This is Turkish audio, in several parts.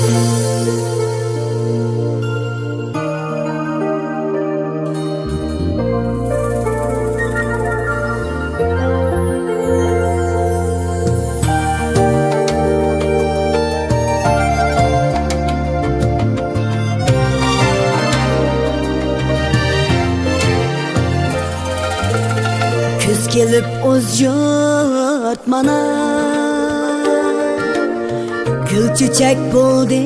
Kuz kelib o'z yurtmana, gul chechak bo'ldi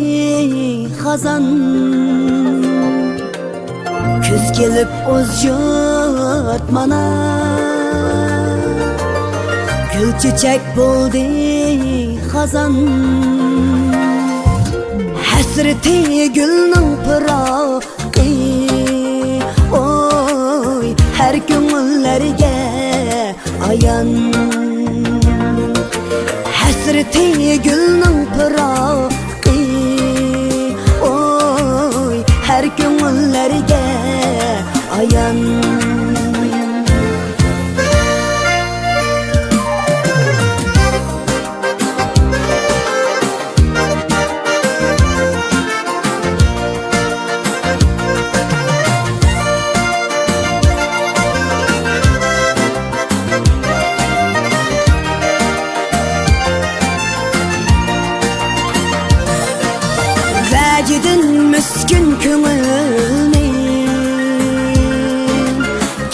xazon. Kuz kelib o'z yurtmana, gul chechak bo'ldi xazon. Hasrati gulning piroqi, oy her ko'ngillarga ayan. Hasrati gulning piroqi, oy her ko'ngillarga ayan. Vacidin miskün köngülni,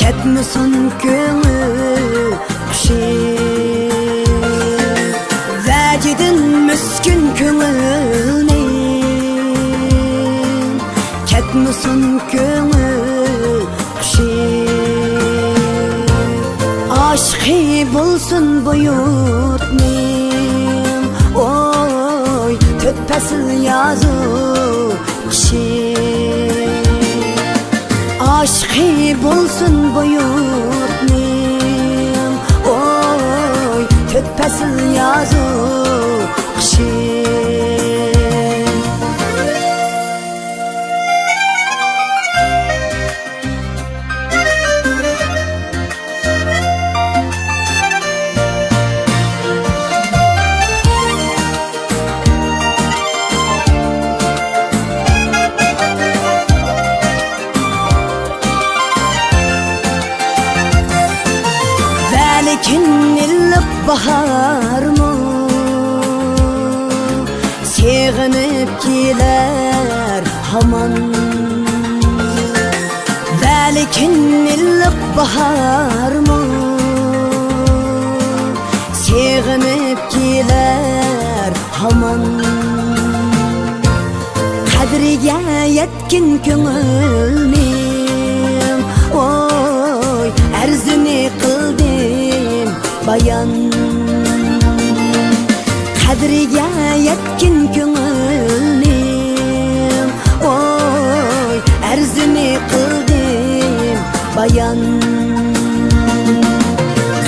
ketmesin köngül kuşi. Vacidin miskün köngülni, ketmesin köngül kuşi. Aşkı bulsun bu yurtnim, oy tütpesil yazı kişi. Aşkı bulsun bu yurtnim, oy tütpesil yazı kişi. Lekin illik bahar mı seğinip keler haman. Lekin illik bahar mı seğinip keler haman. Kadriga yetkin köngülnim, oy arzini qildim bayan. Kadriga yetkin köngülnim, oy arzini qildim bayan.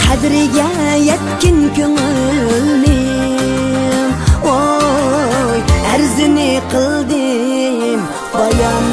Kadriga yetkin köngülnim, oy arzini qildim bayan.